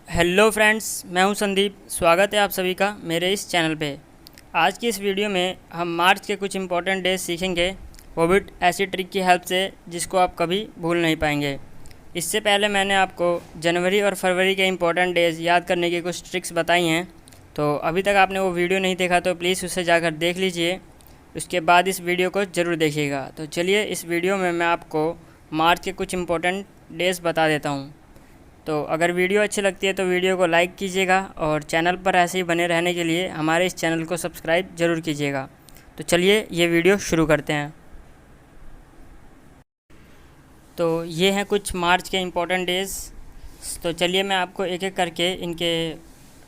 Hello friends, मैं हूं संदीप। स्वागत है आप सभी का मेरे इस चैनल पे। आज की इस वीडियो में हम मार्च के कुछ इंपॉर्टेंट डेज सीखेंगे, वो भी ऐसी ट्रिक की हेल्प से जिसको आप कभी भूल नहीं पाएंगे। इससे पहले मैंने आपको जनवरी और फरवरी के इंपॉर्टेंट डेज याद करने की कुछ ट्रिक्स बताई हैं, तो अभी तक आपने वो वीडियो नहीं देखा तो प्लीज़ उसे जाकर देख लीजिए। उसके बाद इस वीडियो को ज़रूर देखिएगा। तो चलिए इस वीडियो में मैं आपको मार्च के कुछ इंपॉर्टेंट डेज बता देता हूँ। तो अगर वीडियो अच्छी लगती है तो वीडियो को लाइक कीजिएगा और चैनल पर ऐसे ही बने रहने के लिए हमारे इस चैनल को सब्सक्राइब ज़रूर कीजिएगा। तो चलिए ये वीडियो शुरू करते हैं। तो ये हैं कुछ मार्च के इम्पोर्टेंट डेज़। तो चलिए मैं आपको एक एक करके इनके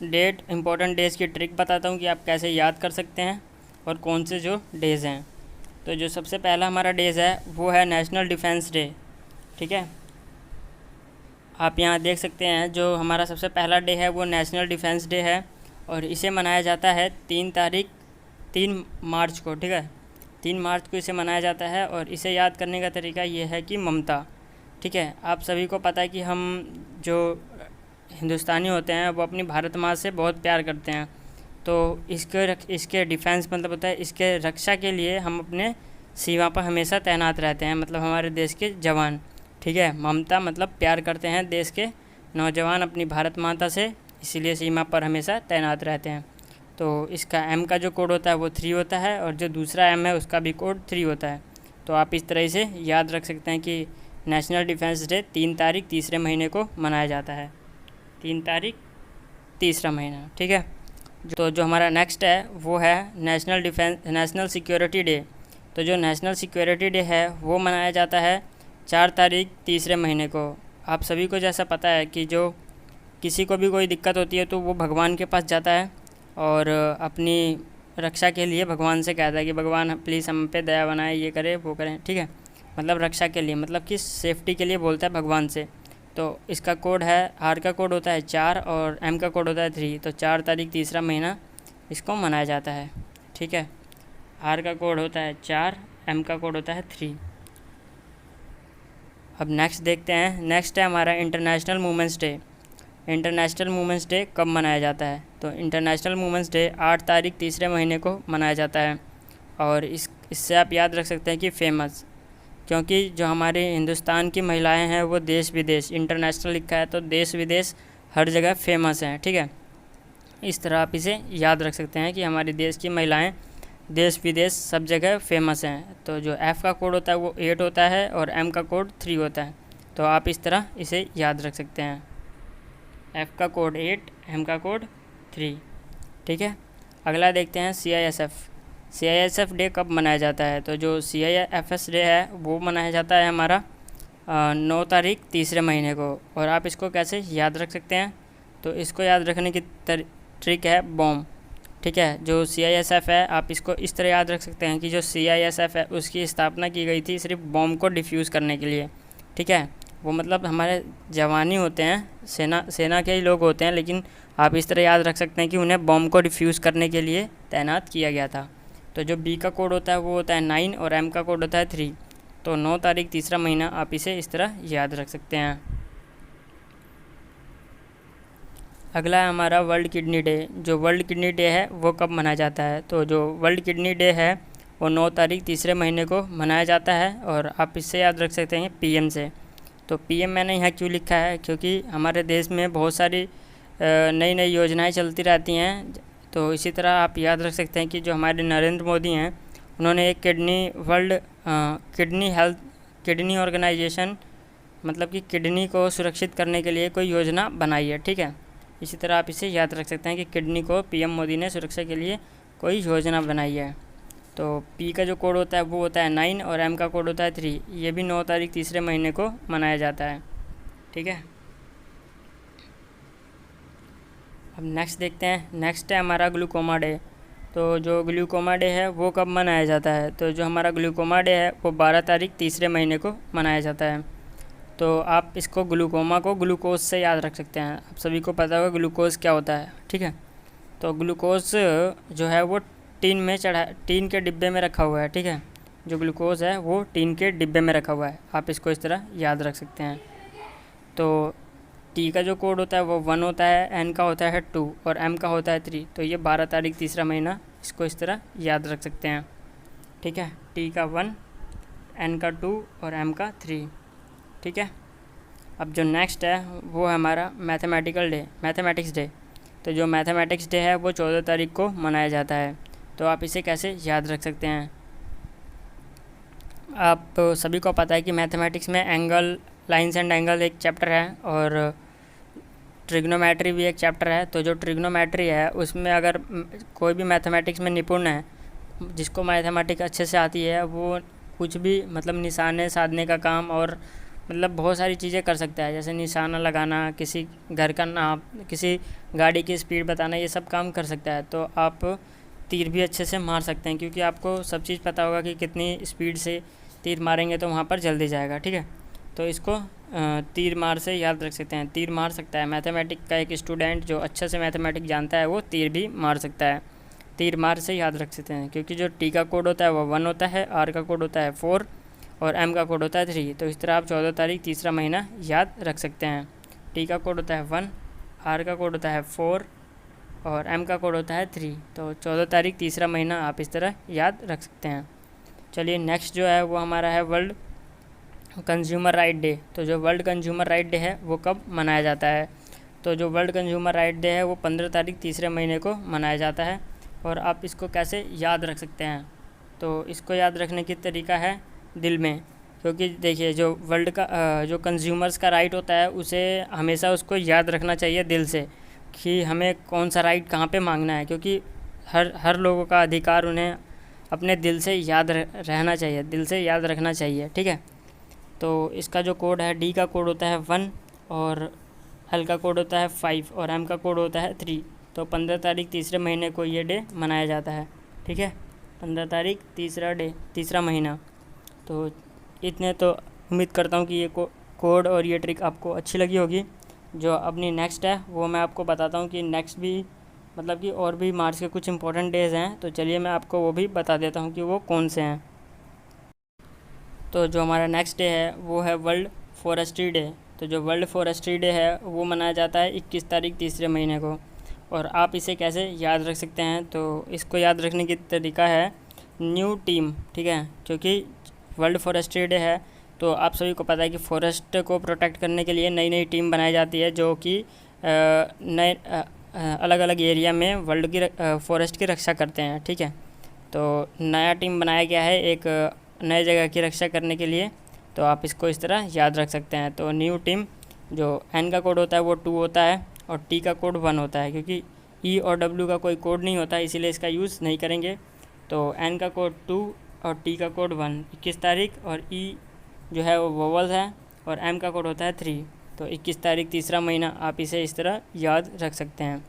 डेट इम्पोर्टेंट डेज़ की ट्रिक बताता हूँ कि आप कैसे याद कर सकते हैं और कौन से जो डेज़ हैं। तो जो सबसे पहला हमारा डेज़ है वो है नेशनल डिफेंस डे। ठीक है, आप यहाँ देख सकते हैं जो हमारा सबसे पहला डे है वो नेशनल डिफेंस डे है और इसे मनाया जाता है 3 मार्च को। ठीक है, 3 मार्च को इसे मनाया जाता है और इसे याद करने का तरीका ये है कि ममता। ठीक है, आप सभी को पता है कि हम जो हिंदुस्तानी होते हैं वो अपनी भारत माँ से बहुत प्यार करते हैं। तो इसके डिफेंस मतलब होता है इसके रक्षा के लिए हम अपने सीमा पर हमेशा तैनात रहते हैं, मतलब हमारे देश के जवान। ठीक है, ममता मतलब प्यार करते हैं देश के नौजवान अपनी भारत माता से, इसीलिए सीमा पर हमेशा तैनात रहते हैं। तो इसका एम का जो कोड होता है वो 3 होता है और जो दूसरा एम है उसका भी कोड 3 होता है। तो आप इस तरह से याद रख सकते हैं कि नेशनल डिफेंस डे 3 तारीख तीसरे महीने को मनाया जाता है। 3 तारीख तीसरा महीना। ठीक है, तो जो हमारा नेक्स्ट है वो है नेशनल सिक्योरिटी डे। तो जो नेशनल सिक्योरिटी डे है वो मनाया जाता है 4 तारीख तीसरे महीने को। आप सभी को जैसा पता है कि जो किसी को भी कोई दिक्कत होती है तो वो भगवान के पास जाता है और अपनी रक्षा के लिए भगवान से कहता है कि भगवान प्लीज़ हम पे दया बनाए, ये करें वो करें। ठीक है, मतलब रक्षा के लिए, मतलब कि सेफ्टी के लिए बोलता है भगवान से। तो इसका कोड है, आर का कोड होता है 4 और एम का कोड होता है 3। तो 4 तारीख तीसरा महीना इसको मनाया जाता है। ठीक है, आर का कोड होता है 4, एम का कोड होता है 3। अब नेक्स्ट देखते हैं। नेक्स्ट है हमारा international women's day. International women's day कब मनाया जाता है? तो इंटरनेशनल वुमेंस डे 8 तारीख तीसरे महीने को मनाया जाता है और इससे आप याद रख सकते हैं कि फेमस, क्योंकि जो हमारे हिंदुस्तान की महिलाएं हैं वो देश विदेश, इंटरनेशनल लिखा है तो देश विदेश हर जगह फेमस हैं। ठीक है, इस तरह आप इसे याद रख सकते हैं कि हमारे देश की महिलाएं देश विदेश सब जगह फेमस हैं। तो जो एफ़ का कोड होता है वो 8 होता है और एम का कोड 3 होता है। तो आप इस तरह इसे याद रख सकते हैं, एफ़ का कोड 8, एम का कोड 3। ठीक है, अगला देखते हैं CISF डे कब मनाया जाता है? तो जो CIFS डे है वो मनाया जाता है हमारा 9 तारीख तीसरे महीने को। और आप इसको कैसे याद रख सकते हैं? तो इसको याद रखने की ट्रिक है बॉम्ब। ठीक है, जो CISF है आप इसको इस तरह याद रख सकते हैं कि जो CISF है उसकी स्थापना की गई थी सिर्फ बॉम्ब को डिफ्यूज़ करने के लिए। ठीक है, वो मतलब हमारे जवान ही होते हैं, सेना के ही लोग होते हैं, लेकिन आप इस तरह याद रख सकते हैं कि उन्हें बॉम्ब को डिफ्यूज़ करने के लिए तैनात किया गया था। तो जो बी का कोड होता है वो होता है 9 और एम का कोड होता है 3। तो 9 तारीख तीसरा महीना आप इसे इस तरह याद रख सकते हैं। अगला है हमारा वर्ल्ड किडनी डे। जो वर्ल्ड किडनी डे है वो कब मनाया जाता है? तो जो वर्ल्ड किडनी डे है वो 9 तारीख तीसरे महीने को मनाया जाता है और आप इससे याद रख सकते हैं PM से। तो PM मैंने यहाँ क्यों लिखा है, क्योंकि हमारे देश में बहुत सारी नई नई योजनाएं चलती रहती हैं। तो इसी तरह आप याद रख सकते हैं कि जो हमारे नरेंद्र मोदी हैं उन्होंने एक किडनी ऑर्गेनाइजेशन, मतलब कि किडनी को सुरक्षित करने के लिए कोई योजना बनाई है। ठीक है, इसी तरह आप इसे याद रख सकते हैं कि किडनी को PM मोदी ने सुरक्षा के लिए कोई योजना बनाई है। तो P का जो कोड होता है वो होता है 9 और M का कोड होता है 3। ये भी 9 तारीख तीसरे महीने को मनाया जाता है। ठीक है, अब नेक्स्ट देखते हैं। नेक्स्ट है हमारा ग्लूकोमा डे। तो जो ग्लूकोमा डे है वो कब मनाया जाता है? तो जो हमारा ग्लूकोमा डे है वो 12 तारीख तीसरे महीने को मनाया जाता है। तो आप इसको ग्लूकोमा को ग्लूकोज से याद रख सकते हैं। आप सभी को पता होगा ग्लूकोज क्या होता है। ठीक है, तो ग्लूकोज जो है वो टीन के डिब्बे में रखा हुआ है। ठीक है, जो ग्लूकोज है वो टीन के डिब्बे में रखा हुआ है। आप इसको इस तरह याद रख सकते हैं। तो टी का जो कोड होता है वो 1 होता है, एन का होता है 2 और एम का होता है 3। तो ये 12 तारीख तीसरा महीना, इसको इस तरह याद रख सकते हैं। ठीक है, टी का 1, एन का 2 और एम का 3। ठीक है, अब जो नेक्स्ट है वो है हमारा मैथमेटिक्स डे। तो जो मैथमेटिक्स डे है वो 14 तारीख को मनाया जाता है। तो आप इसे कैसे याद रख सकते हैं? आप सभी को पता है कि मैथमेटिक्स में एंगल, लाइंस एंड एंगल एक चैप्टर है और ट्रिग्नोमेट्री भी एक चैप्टर है। तो जो ट्रिग्नोमेट्री है उसमें अगर कोई भी मैथमेटिक्स में निपुण है, जिसको मैथमेटिक्स अच्छे से आती है, वो कुछ भी मतलब निशाने साधने का काम और मतलब बहुत सारी चीज़ें कर सकता है, जैसे निशाना लगाना, किसी घर का नाप, किसी गाड़ी की स्पीड बताना, ये सब काम कर सकता है। तो आप तीर भी अच्छे से मार सकते हैं, क्योंकि आपको सब चीज़ पता होगा कि कितनी स्पीड से तीर मारेंगे तो वहाँ पर जल्दी जाएगा। ठीक है, तो इसको तीर मार से याद रख सकते हैं। तीर मार सकता है मैथमेटिक्स का एक स्टूडेंट जो अच्छे से मैथमेटिक्स जानता है, वो तीर भी मार सकता है। तीर मार से याद रख सकते हैं, क्योंकि जो टी का कोड होता है वो 1 होता है, आर का कोड होता है 4 और एम का कोड होता है 3। तो इस तरह आप 14 तारीख तीसरा महीना याद रख सकते हैं। टी का कोड होता है 1, आर का कोड होता है 4 और एम का कोड होता है 3। तो 14 तारीख तीसरा महीना आप इस तरह याद रख सकते हैं। चलिए नेक्स्ट जो है वो हमारा है वर्ल्ड कंज्यूमर राइट डे। तो जो वर्ल्ड कंज्यूमर राइट डे है वो कब मनाया जाता है? तो जो वर्ल्ड कंज्यूमर राइट डे है वो 15 तारीख तीसरे महीने को मनाया जाता है। और आप इसको कैसे याद रख सकते हैं? तो इसको याद रखने की तरीका है दिल में, क्योंकि देखिए जो वर्ल्ड का जो कंज्यूमर्स का राइट होता है उसे हमेशा उसको याद रखना चाहिए दिल से, कि हमें कौन सा राइट कहाँ पे मांगना है, क्योंकि हर लोगों का अधिकार उन्हें अपने दिल से याद रहना चाहिए, दिल से याद रखना चाहिए। ठीक है, तो इसका जो कोड है, डी का कोड होता है 1 और एल का कोड होता है 5 और एम का कोड होता है 3। तो 15 तारीख तीसरे महीने को ये डे मनाया जाता है। ठीक है, 15 तारीख तीसरा महीना। तो इतने तो उम्मीद करता हूँ कि ये कोड और ये ट्रिक आपको अच्छी लगी होगी। जो अपनी नेक्स्ट है वो मैं आपको बताता हूँ कि नेक्स्ट भी मतलब कि और भी मार्च के कुछ इंपॉर्टेंट डेज़ हैं। तो चलिए मैं आपको वो भी बता देता हूँ कि वो कौन से हैं। तो जो हमारा नेक्स्ट डे है वो है वर्ल्ड फॉरेस्ट्री डे। तो जो वर्ल्ड फॉरेस्ट्री डे है वो मनाया जाता है 21 तारीख तीसरे महीने को। और आप इसे कैसे याद रख सकते हैं? तो इसको याद रखने की तरीका है न्यू टीम। ठीक है, क्योंकि वर्ल्ड फॉरेस्ट्री डे है तो आप सभी को पता है कि फॉरेस्ट को प्रोटेक्ट करने के लिए नई नई टीम बनाई जाती है, जो कि नए अलग अलग एरिया में वर्ल्ड की फॉरेस्ट की रक्षा करते हैं। ठीक है, तो नया टीम बनाया गया है एक नए जगह की रक्षा करने के लिए। तो आप इसको इस तरह याद रख सकते हैं। तो न्यू टीम, जो एन का कोड होता है वो 2 होता है और टी का कोड 1 होता है, क्योंकि ई और डब्ल्यू का कोई कोड नहीं होता, इसीलिए इसका यूज़ नहीं करेंगे। तो एन का कोड 2 और टी का कोड 1, 21 तारीख, और ई जो है वो वोवल्स है और एम का कोड होता है 3। तो 21 तारीख तीसरा महीना आप इसे इस तरह याद रख सकते हैं।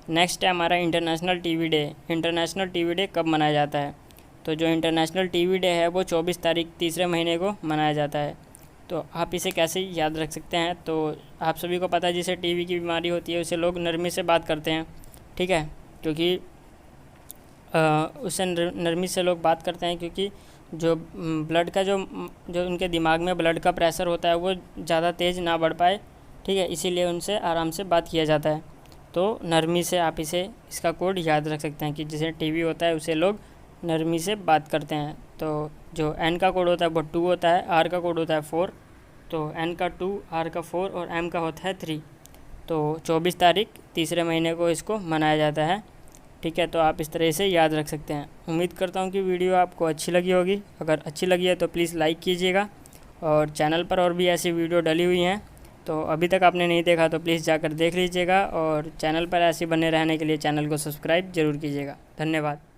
नेक्स्ट है हमारा international TV day. International TV day कब मनाया जाता है? तो जो इंटरनेशनल टीवी डे है वो 24 तारीख तीसरे महीने को मनाया जाता है। तो आप इसे कैसे याद रख सकते हैं? तो आप सभी को पता है जिसे टीवी की बीमारी होती है उसे लोग नरमी से बात करते हैं। ठीक है, क्योंकि उससे नरमी से लोग बात करते हैं, क्योंकि जो ब्लड का जो उनके दिमाग में ब्लड का प्रेशर होता है वो ज़्यादा तेज़ ना बढ़ पाए। ठीक है, इसीलिए उनसे आराम से बात किया जाता है। तो नरमी से आप इसका कोड याद रख सकते हैं कि जिसे टीवी होता है उसे लोग नरमी से बात करते हैं। तो जो एन का कोड होता है वो 2 होता है, आर का कोड होता है 4। तो एन का 2, आर का 4 और एम का होता है 3। तो 24 तारीख तीसरे महीने को इसको मनाया जाता है। ठीक है, तो आप इस तरह से याद रख सकते हैं। उम्मीद करता हूँ कि वीडियो आपको अच्छी लगी होगी। अगर अच्छी लगी है तो प्लीज़ लाइक कीजिएगा, और चैनल पर और भी ऐसी वीडियो डली हुई हैं, तो अभी तक आपने नहीं देखा तो प्लीज़ जाकर देख लीजिएगा, और चैनल पर ऐसे बने रहने के लिए चैनल को सब्सक्राइब ज़रूर कीजिएगा। धन्यवाद।